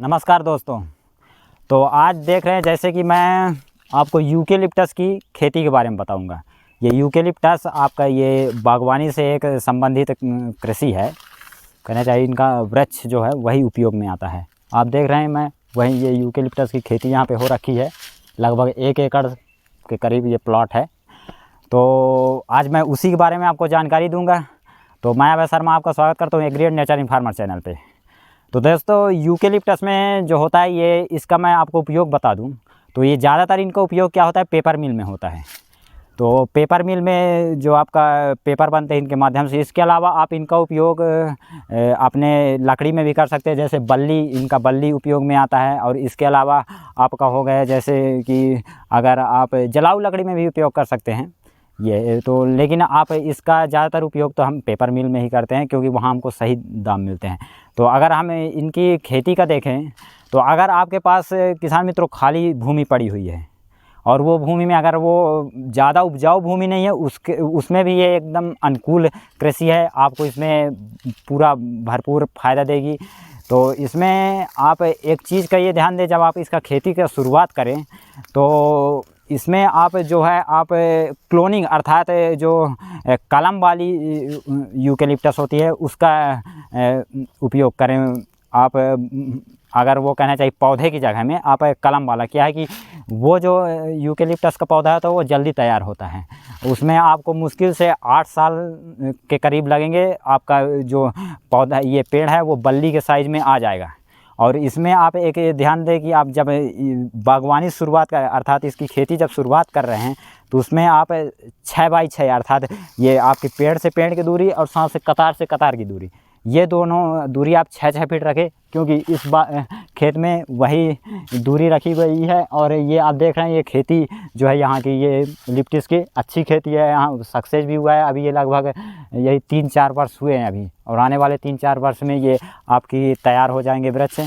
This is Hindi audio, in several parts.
नमस्कार दोस्तों। तो आज देख रहे हैं जैसे कि मैं आपको यूकेलिप्टस की खेती के बारे में बताऊंगा। ये यूकेलिप्टस आपका ये बागवानी से एक संबंधित कृषि है, कहना चाहिए। इनका वृक्ष जो है वही उपयोग में आता है। आप देख रहे हैं मैं वही ये यूकेलिप्टस की खेती यहाँ पे हो रखी है। लगभग 1 एकड़ के करीब ये प्लॉट है। तो आज मैं उसी के बारे में आपको जानकारी दूँगा। तो मैं अभय शर्मा आपका स्वागत करता हूँ agri and nature farmer channel पे। तो दोस्तों यूकेलिप्टस में जो होता है ये इसका मैं आपको उपयोग बता दूं तो ये ज़्यादातर इनका उपयोग क्या होता है, पेपर मिल में होता है। तो पेपर मिल में जो आपका पेपर बनते हैं इनके माध्यम से। इसके अलावा आप इनका उपयोग अपने लकड़ी में भी कर सकते हैं, जैसे बल्ली, इनका बल्ली उपयोग में आता है। और इसके अलावा आपका हो गया जैसे कि अगर आप जलाऊ लकड़ी में भी उपयोग कर सकते हैं ये तो। लेकिन आप इसका ज़्यादातर उपयोग तो हम पेपर मिल में ही करते हैं, क्योंकि वहाँ हमको सही दाम मिलते हैं। तो अगर हम इनकी खेती का देखें तो अगर आपके पास किसान मित्रों खाली भूमि पड़ी हुई है और वो भूमि में अगर वो ज़्यादा उपजाऊ भूमि नहीं है, उसमें भी ये एकदम अनुकूल कृषि है। आपको इसमें पूरा भरपूर फ़ायदा देगी। तो इसमें आप एक चीज़ का ये ध्यान दें, जब आप इसका खेती का शुरुआत करें तो इसमें आप जो है आप क्लोनिंग अर्थात जो कलम वाली यूकेलिप्टस होती है उसका उपयोग करें। आप अगर वो कहना चाहिए पौधे की जगह में आप कलम वाला, क्या है कि वो जो यूकेलिप्टस का पौधा है तो वो जल्दी तैयार होता है। उसमें आपको मुश्किल से 8 साल के करीब लगेंगे। आपका जो पौधा ये पेड़ है वो बल्ली के साइज़ में आ जाएगा। और इसमें आप एक ध्यान दें कि आप जब बागवानी शुरुआत कर अर्थात इसकी खेती जब शुरुआत कर रहे हैं तो उसमें आप 6 बाई 6 अर्थात ये आपके पेड़ से पेड़ की दूरी और साथ से कतार की दूरी, ये दोनों दूरी आप 6-6 फीट रखें, क्योंकि इस खेत में वही दूरी रखी गई है। और ये आप देख रहे हैं ये खेती जो है यहाँ की ये लिप्टिस की अच्छी खेती है, यहाँ सक्सेस भी हुआ है। अभी ये लगभग यही 3-4 वर्ष हुए हैं अभी, और आने वाले 3-4 वर्ष में ये आपकी तैयार हो जाएंगे वृक्ष।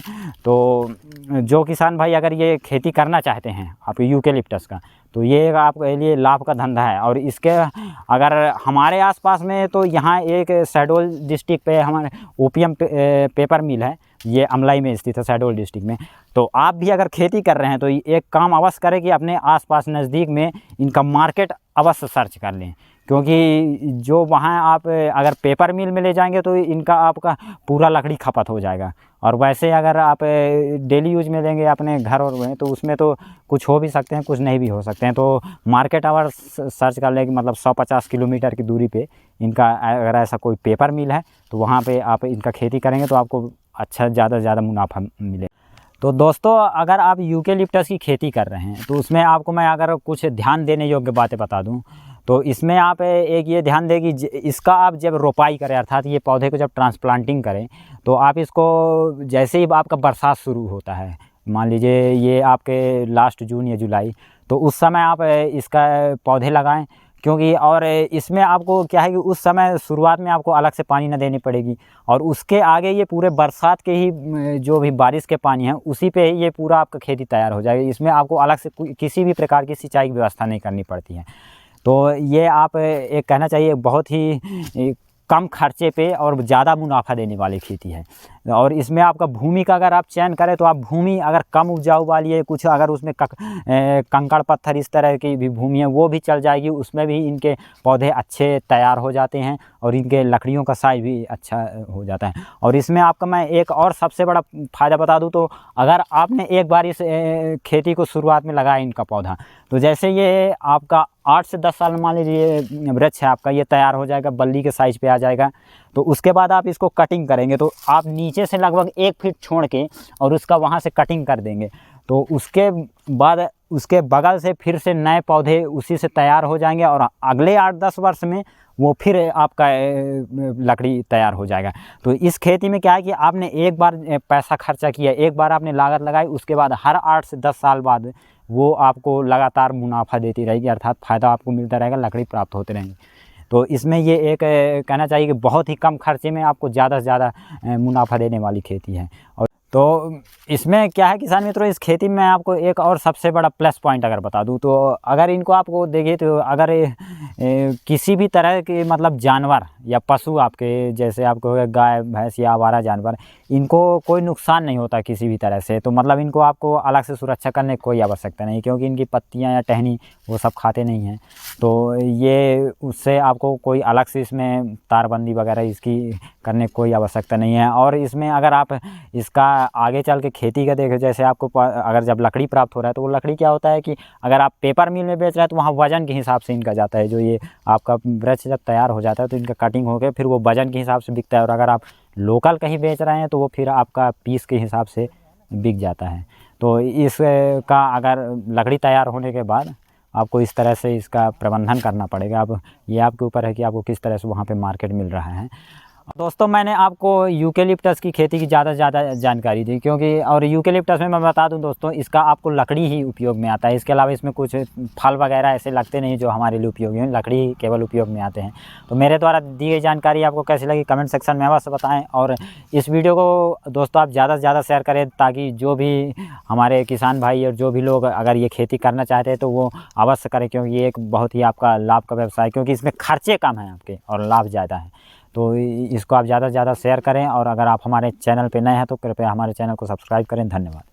तो जो किसान भाई अगर ये खेती करना चाहते हैं आप यूकेलिप्टस का, तो ये आपके लिए लाभ का धंधा है। और इसके अगर हमारे आसपास में तो यहाँ एक शहडोल डिस्ट्रिक्ट पे हमारे ओपीएम पेपर मिल है, ये अमलाई में स्थित है शहडोल डिस्ट्रिक्ट में। तो आप भी अगर खेती कर रहे हैं तो एक काम अवश्य करें कि अपने आसपास नज़दीक में इनका मार्केट अवश्य सर्च कर लें, क्योंकि जो वहाँ आप अगर पेपर मिल में ले जाएंगे तो इनका आपका पूरा लकड़ी खपत हो जाएगा। और वैसे अगर आप डेली यूज में लेंगे अपने घर और में, तो उसमें तो कुछ हो भी सकते हैं, कुछ नहीं भी हो सकते हैं। तो मार्केट अवर सर्च कर लें कि मतलब 150 किलोमीटर की दूरी पे इनका अगर ऐसा कोई पेपर मिल है तो वहाँ पे आप इनका खेती करेंगे तो आपको अच्छा ज़्यादा से ज़्यादा मुनाफा मिले। तो दोस्तों अगर आप यूकेलिप्टस की खेती कर रहे हैं तो उसमें आपको मैं अगर कुछ ध्यान देने योग्य बातें बता दूं तो इसमें आप एक ये ध्यान दें कि इसका आप जब रोपाई करें अर्थात ये पौधे को जब ट्रांसप्लांटिंग करें तो आप इसको जैसे ही आपका बरसात शुरू होता है, मान लीजिए ये आपके लास्ट जून या जुलाई, तो उस समय आप इसका पौधे लगाएं। क्योंकि और इसमें आपको क्या है कि उस समय शुरुआत में आपको अलग से पानी न देनी पड़ेगी, और उसके आगे ये पूरे बरसात के ही जो भी बारिश के पानी है उसी पे ही ये पूरा आपका खेती तैयार हो जाएगी। इसमें आपको अलग से किसी भी प्रकार की सिंचाई की व्यवस्था नहीं करनी पड़ती है। तो ये आप एक कहना चाहिए बहुत ही कम खर्चे पे और ज़्यादा मुनाफा देने वाली खेती है। और इसमें आपका भूमि का अगर आप चयन करें तो आप भूमि अगर कम उपजाऊ वाली है, कुछ अगर उसमें कंकड़ पत्थर इस तरह की भी भूमि है वो भी चल जाएगी, उसमें भी इनके पौधे अच्छे तैयार हो जाते हैं और इनके लकड़ियों का साइज भी अच्छा हो जाता है। और इसमें आपका मैं एक और सबसे बड़ा फ़ायदा बता दूं तो अगर आपने एक बार इस खेती को शुरुआत में लगाया इनका पौधा, तो जैसे ये आपका 8 से 10 साल मान लीजिए वृक्ष है आपका, ये तैयार हो जाएगा, बल्ली के साइज़ पे आ जाएगा। तो उसके बाद आप इसको कटिंग करेंगे तो आप नीचे से लगभग 1 फीट छोड़ के और उसका वहाँ से कटिंग कर देंगे, तो उसके बाद उसके बगल से फिर से नए पौधे उसी से तैयार हो जाएंगे और अगले 8-10 वर्ष में वो फिर आपका लकड़ी तैयार हो जाएगा। तो इस खेती में क्या है कि आपने एक बार पैसा खर्चा किया, एक बार आपने लागत लगाई, उसके बाद हर 8 से 10 साल बाद वो आपको लगातार मुनाफा देती रहेगी, अर्थात फ़ायदा आपको मिलता रहेगा, लकड़ी प्राप्त होते रहेंगे। तो इसमें ये एक कहना चाहिए कि बहुत ही कम खर्चे में आपको ज़्यादा से ज़्यादा मुनाफा देने वाली खेती है। और तो इसमें क्या है किसान मित्रों, इस खेती में आपको एक और सबसे बड़ा प्लस पॉइंट अगर बता दूं तो अगर इनको आपको देखिए तो अगर किसी भी तरह के मतलब जानवर या पशु आपके जैसे आपको हो गया गाय भैंस या आवारा जानवर, इनको कोई नुकसान नहीं होता किसी भी तरह से। तो मतलब इनको आपको अलग से सुरक्षा करने की कोई आवश्यकता नहीं, क्योंकि इनकी पत्तियां या टहनी वो सब खाते नहीं हैं। तो ये उससे आपको कोई अलग से इसमें तारबंदी वगैरह इसकी करने की कोई आवश्यकता नहीं है। और इसमें अगर आप इसका आगे चल के खेती का देखें, जैसे आपको अगर जब लकड़ी प्राप्त हो रहा है तो वो लकड़ी क्या होता है कि अगर आप पेपर मिल में बेच रहे हैं तो वहाँ वजन के हिसाब से इनका जाता है। जो ये आपका वृक्ष जब तैयार हो जाता है तो इनका कटिंग हो के फिर वो वजन के हिसाब से बिकता है। और अगर आप लोकल कहीं बेच रहे हैं तो वो फिर आपका पीस के हिसाब से बिक जाता है। तो इसका अगर लकड़ी तैयार होने के बाद आपको इस तरह से इसका प्रबंधन करना पड़ेगा। अब ये आपके ऊपर है कि आपको किस तरह से वहाँ पे मार्केट मिल रहा है। दोस्तों मैंने आपको यूकेलिप्टस की खेती की ज़्यादा से ज़्यादा जानकारी दी, क्योंकि और यूकेलिप्टस में मैं बता दूं दोस्तों, इसका आपको लकड़ी ही उपयोग में आता है। इसके अलावा इसमें कुछ फल वगैरह ऐसे लगते नहीं जो हमारे लिए उपयोगी हैं, लकड़ी ही केवल उपयोग में आते हैं। तो मेरे द्वारा दी गई जानकारी आपको कैसी लगी कमेंट सेक्शन में अवश्य बताएं। और इस वीडियो को दोस्तों आप ज़्यादा से ज़्यादा शेयर करें, ताकि जो भी हमारे किसान भाई और जो भी लोग अगर ये खेती करना चाहते हैं तो वो अवश्य करें, क्योंकि ये एक बहुत ही आपका लाभ का व्यवसाय है, क्योंकि इसमें खर्चे कम हैं आपके और लाभ ज़्यादा है। तो इसको आप ज़्यादा से ज़्यादा शेयर करें। और अगर आप हमारे चैनल पे नए हैं तो कृपया हमारे चैनल को सब्सक्राइब करें। धन्यवाद।